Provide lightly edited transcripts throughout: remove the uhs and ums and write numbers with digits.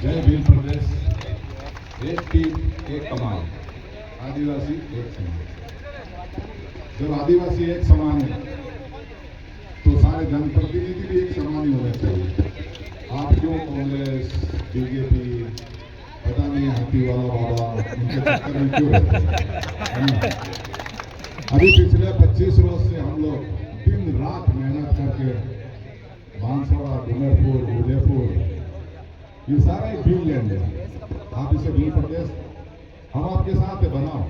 जय भील प्रदेश। एक टीम एक कमान, आदिवासी एक समान। जब आदिवासी एक समान है तो सारे जनप्रतिनिधि भी एक समान ही होने चाहिए। आप क्यों कांग्रेस, बीजेपी, पता नहीं हाथी वाला बाबा उनके चक्कर में क्यों रहते हैं? अभी पिछले 25 वर्ष से हम लोग दिन रात मेहनत करके बांसवाड़ा, डूंगरपुर, उदयपुर, ये सारा एक भील लैंड है। आप इसे भील प्रदेश, हम आपके साथ है, बनाओ।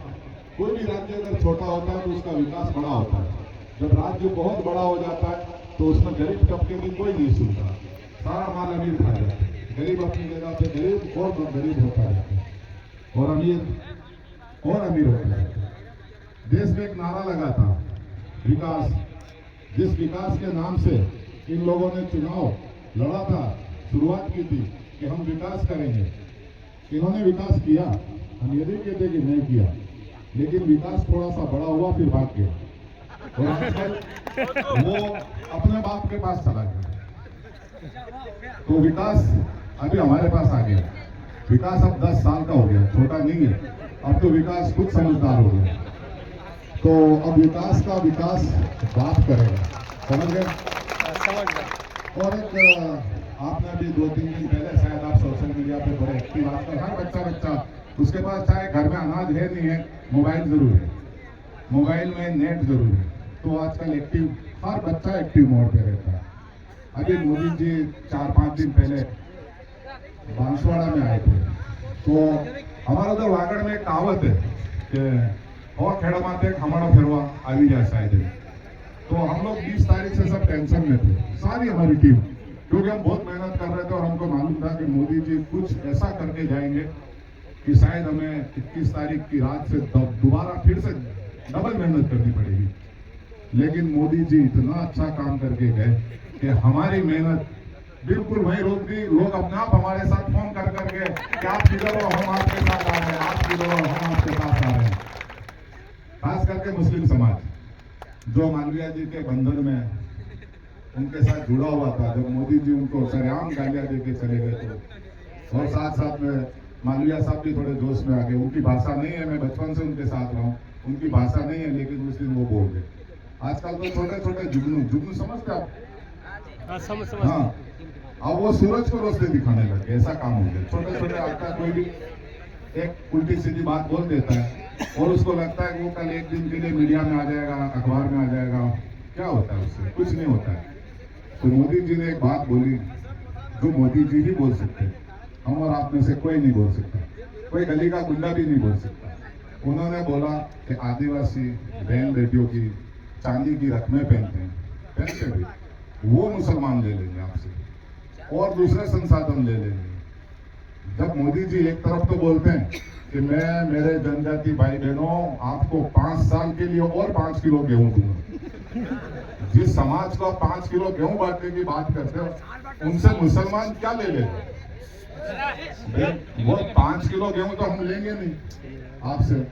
कोई भी राज्य अगर छोटा होता है तो उसका विकास बड़ा होता है। जब राज्य बहुत बड़ा हो जाता है तो उसमें गरीब तबके की कोई नहीं सुनता, सारा माल अमीर खा जाता है। गरीब अपनी जगह पे गरीब और गरीब होता जाता है और अमीर होता जाता है। देश में एक नारा लगा था, विकास। जिस विकास के नाम से इन लोगों ने चुनाव लड़ा था, शुरुआत की थी कि हम विकास करेंगे, इन्होंने विकास किया। हम ये नहीं कहते कि नहीं किया, लेकिन विकास थोड़ा सा बड़ा हुआ फिर भाग गया और आजकल वो अपने बाप के पास चला गया। तो विकास अभी हमारे पास आ गया। विकास अब 10 साल का हो गया, छोटा नहीं है। अब तो विकास खुद समझदार हो गया। तो अब विकास का विकास बात करेगा, समझ गए? और एक आपने अभी 2-3 दिन पहले शायद आप सोशल मीडिया पे बड़े एक्टिव, आजकल हर बच्चा उसके पास चाहे घर में अनाज है नहीं है, मोबाइल जरूर है, मोबाइल में नेट जरूर है। तो आजकल एक्टिव, हर बच्चा एक्टिव मोड पे रहता है। अभी मोदी जी 4-5 दिन पहले बांसवाड़ा में आए थे, तो हमारा उधर वागड़ में एक कहावत है कि और खेड़ा माते हमारा फिरवा आई जाए शायद। तो हम लोग 20 तारीख से सब टेंशन में थे, सारी हमारी टीम, क्योंकि हम बहुत मेहनत कर रहे थे और हमको मालूम था कि मोदी जी कुछ ऐसा करके जाएंगे कि शायद हमें 21 तारीख की रात से दोबारा फिर से डबल मेहनत करनी पड़ेगी। लेकिन मोदी जी इतना अच्छा काम करके गए कि हमारी मेहनत बिल्कुल वहीं रोक दी। लोग अपने आप हमारे साथ फोन कर करके कि आप किधर हो, हम आपके साथ आ रहे हैं, आप किधर हो, हम आपके साथ आ रहे हैं। खास करके मुस्लिम समाज जो मालवीय जी के बंधन में उनके साथ जुड़ा हुआ था, जब मोदी जी उनको सरेआम गालियां देके चले गए तो, और साथ में मालवीय साहब भी थोड़े जोश में आ गए। उनकी भाषा नहीं है, मैं बचपन से उनके साथ रहा हूँ, उनकी भाषा नहीं है, लेकिन उस दिन वो बोल गए। आजकल तो छोटे जुगनू समझते आप? हाँ, अब वो सूरज को रोशनी दिखाने लगे, ऐसा काम हो गया। छोटे आपका कोई भी एक उल्टी सीधी बात बोल देता है और उसको लगता है कि वो कल एक दिन के लिए मीडिया में आ जाएगा, अखबार में आ जाएगा। क्या होता है उससे? कुछ नहीं होता है। तो मोदी जी ने एक बात बोली जो मोदी जी ही बोल सकते, हम और आप में से कोई नहीं बोल सकता, कोई गली का गुंडा भी नहीं बोल सकता। उन्होंने बोला कि आदिवासी बहन बेटियों की चांदी की रकमें पहनते भी, वो मुसलमान ले लेंगे आपसे और दूसरे संसाधन ले लेंगे। जब मोदी जी एक तरफ तो बोलते हैं कि मैं मेरे जनजाति भाई बहनों आपको 5 साल के लिए और 5 किलो गेहूं दूंगा, जिस समाज को आप 5 किलो गेहूं बांटने की बात करते हो उनसे मुसलमान क्या ले लेंगे? वो 5 किलो गेहूं तो हम लेंगे नहीं आपसे।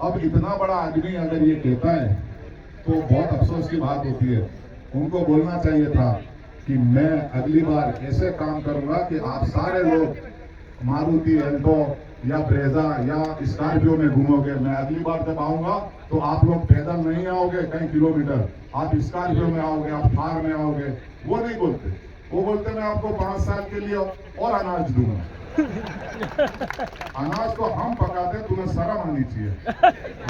अब इतना बड़ा आदमी अगर ये कहता है तो बहुत अफसोस की बात होती है। उनको बोलना चाहिए था कि मैं अगली बार ऐसे काम करूंगा कि आप सारे लोग मारुति एल्टो या ब्रेजा या स्कॉर्पियो में घूमोगे। मैं अगली बार जब आऊंगा तो आप लोग पैदल नहीं आओगे कई किलोमीटर, आप स्कॉर्पियो में आओगे, आप थार में आओगे। वो नहीं बोलते, वो बोलते मैं आपको 5 साल के लिए और अनाज दूंगा। अनाज तो हम पकाते, तुम्हें शर्म आनी चाहिए।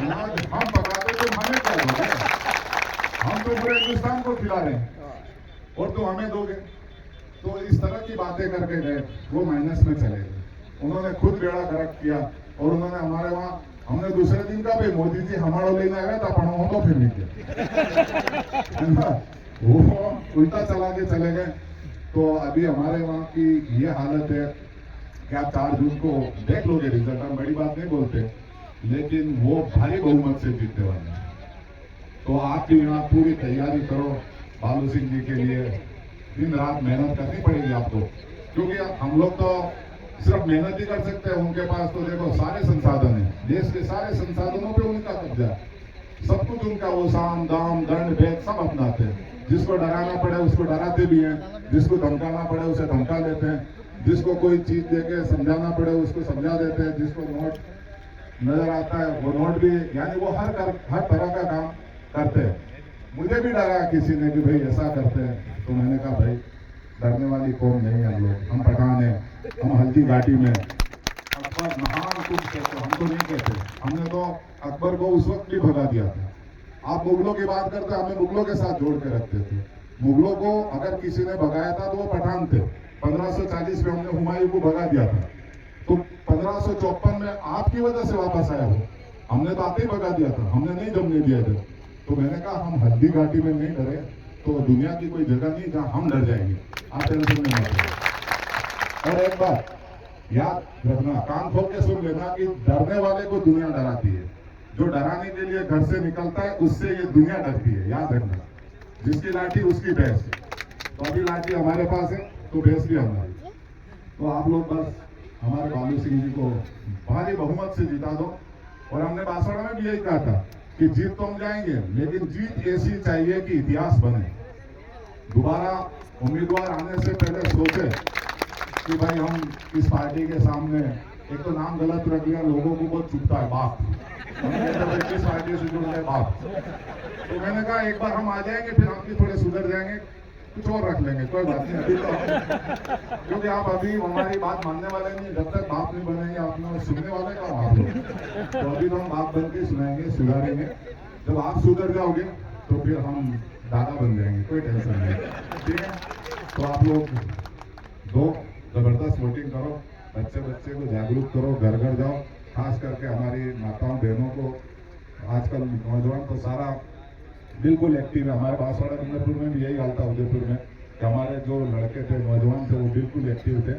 अनाज हम पकाते, तुम हमें क्या दोगे? हम तो पूरे हिंदुस्तान को खिला रहे हैं और तुम हमें दोगे। तो इस तरह की बातें करके गए, वो माइनस में चले गए। उन्होंने खुद बेड़ा गर्क किया और उन्होंने हमारे वहां, हमने दूसरे दिन का भाई मोदी जी हमारा लेना है तो अपन हम तो फिर नहीं किया। वो उल्टा चला के चले गए। तो अभी हमारे वहां की ये हालत है कि आप 4 जून को देख लोगे रिजल्ट। हम बड़ी बात नहीं बोलते, लेकिन वो भारी बहुमत से जीतने वाले हैं। तो आप भी यहाँ पूरी तैयारी करो बालू सिंह जी के लिए। दिन रात मेहनत करनी पड़ेगी आपको, क्योंकि हम लोग तो सिर्फ मेहनत ही कर सकते हैं। उनके पास तो देखो सारे संसाधन है, देश के सारे संसाधनों पे उनका कब्जा, सब कुछ उनका। वो साम दाम दंड भेद सब अपनाते हैं। जिसको डराना पड़े उसको डराते भी हैं, जिसको धमकाना पड़े उसे धमका लेते हैं, जिसको कोई चीज देके समझाना पड़े उसको समझा देते हैं, जिसको नोट नजर आता है वो नोट भी, यानी वो हर तरह का काम करते हैं। मुझे भी डरा किसी ने कि भाई ऐसा करते हैं, तो मैंने कहा भाई डरने वाली कौन नहीं है, हम पठान हैं, हम हल्दी घाटी में अकबर महान कुछ कहते, हम तो नहीं कहते। हमने तो अकबर को उस वक्त भी भगा दिया था। आप मुगलों की बात करते, हमें मुगलों के साथ जोड़ के रखते थे। मुगलों को अगर किसी ने भगाया था तो वो पठान थे। 1540 में हमने हुमायूं को भगा दिया था, तो 1554 में आपकी वजह से वापस आया वो। हमने तो आते ही भगा दिया था, हमने नहीं जमने दिया था। तो मैंने कहा हम हल्दी घाटी में नहीं डरे तो दुनिया की कोई जगह नहीं जहां हम डर जाएंगे, आप टेंशन नहीं मत। और एक बात याद रखना, कान खोल के सुन लेना कि डरने वाले को दुनिया डराती है, जो डराने के लिए घर से निकलता है उससे ये दुनिया डरती है, याद रखना। जिसकी लाठी उसकी भैंस। तो अभी लाठी हमारे पास है तो भैंस भी हमारी। तो आप लोग बस हमारे बालू सिंह जी को भारी बहुमत से जिता दो। और हमने बांसवाड़ा में भी यही कहा था कि जीत तो हम जाएंगे, लेकिन जीत ऐसी चाहिए कि इतिहास बने। दोबारा उम्मीदवार आने से पहले सोचे कि भाई हम इस पार्टी के सामने, एक तो नाम गलत रख लिया, लोगों को बहुत चुभता है बाप, किस पार्टी से जुड़ गए बाप। तो मैंने कहा एक बार हम आ जाएंगे फिर हम भी थोड़े सुधर जाएंगे, कुछ और रख लेंगे, कोई बात नहीं। अभी तो क्योंकि आप अभी हमारी बात मानने वाले नहीं, जब तक बाप नहीं बनेंगे आपने सुनने वाले का आप लोग। तो अभी तो हम बाप बन के सुनाएंगे, सुधारेंगे। जब आप सुधर जाओगे तो फिर हम दादा बन जाएंगे, कोई टेंशन नहीं, ठीक है। तो आप लोग दो जबरदस्त वोटिंग करो, बच्चे को जागरूक करो, घर घर जाओ। खास करके हमारी माताओं बहनों को, आजकल नौजवान तो सारा बिल्कुल एक्टिव है। हमारे बांसवाड़ा डूंगरपुर में भी यही हाल था, उदयपुर में, कि हमारे जो लड़के थे नौजवान थे वो बिल्कुल एक्टिव थे,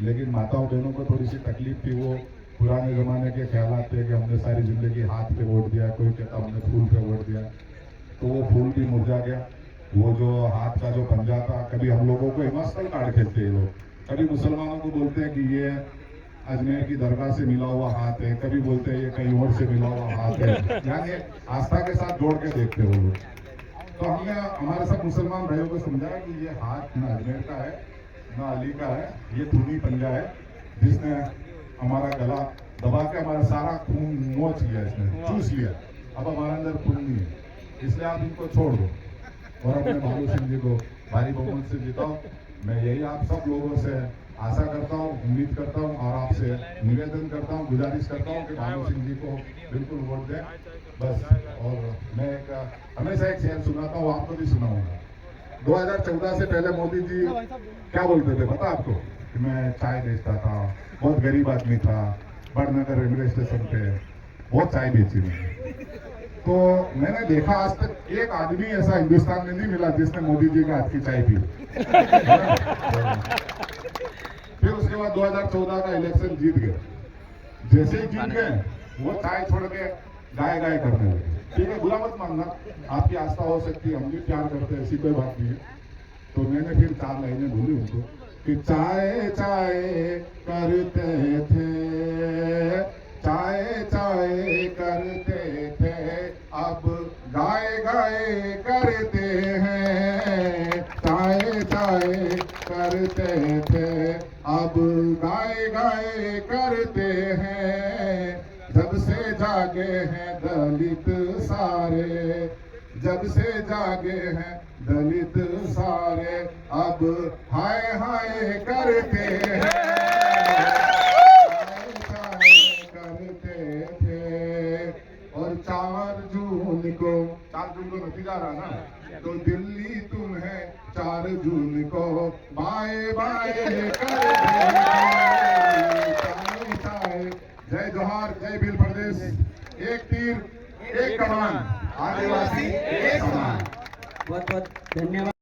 लेकिन माताओं बहनों को थोड़ी सी तकलीफ थी। वो पुराने जमाने के ख्यालात थे कि हमने सारी जिंदगी हाथ पे वोट दिया, कोई कहता हमने फूल पे वोट दिया, तो वो फूल भी मुरझा गया। वो जो हाथ का जो पंजा था, कभी हम लोगों को हिमाचल कार्ड खेलते हैं लोग, कभी मुसलमानों को बोलते हैं कि ये अजमेर की दरगाह से मिला हुआ हाथ है, कभी बोलते हैं ये कहीं और से मिला हुआ हाथ है, यानी आस्था के साथ जोड़ के देखते हो लोग। तो हमने हमारे सब मुसलमान भाइयों को समझाया कि ये हाथ न अजमेर का है न अली का है, ये खूनी पंजा है जिसने हमारा गला दबा के हमारा सारा खून नोच लिया, इसने चूस लिया। अब हमारे अंदर खून नहीं है, इसलिए आप इनको छोड़ दो और अपने बालू सिंह जी को भारी बहुमत से जिताओ। मैं यही आप सब लोगों से आशा करता हूँ, उम्मीद करता हूँ और आपसे निवेदन करता हूँ, गुजारिश करता हूँ कि बालू सिंह जी को बिल्कुल वोट दें बस। और मैं हमेशा एक शेर सुनाता हूँ, आपको भी सुनाऊंगा। 2014 से पहले मोदी जी क्या बोलते थे पता आपको? कि मैं चाय बेचता था, बहुत गरीब आदमी था, बड़नगर रेलवे स्टेशन पे बहुत चाय बेची मैंने। तो मैंने देखा आज तक एक आदमी ऐसा हिंदुस्तान में नहीं मिला जिसने मोदी जी का हाथ की चाय पी। फिर उसके बाद 2014 का इलेक्शन जीत गए। जैसे ही जीत गए वो चाय छोड़ के गाय गाय करने लगे। ठीक है, बुरा मत मानना, आपकी आस्था हो सकती है, हम भी प्यार करते हैं, ऐसी कोई बात नहीं है। तो मैंने फिर 4 लाइनें बोली उनको कि चाय चाय करते थे, चाय चाय करते थे, अब गाय गाय करते हैं। चाय चाय करते थे, अब गाय गाय करते हैं। जब से जागे हैं दलित सारे, जब से जागे हैं दलित सारे, अब हाय हाय करते हैं। करते थे और 4 जून को नतीजा रहा ना, तो दिल्ली तुम्हें 4 जून को बाय बाय करते हैं। जय जोहार, जय भील प्रदेश। एक तीर एक कमान, आदिवासी एक समान। बहुत बहुत धन्यवाद।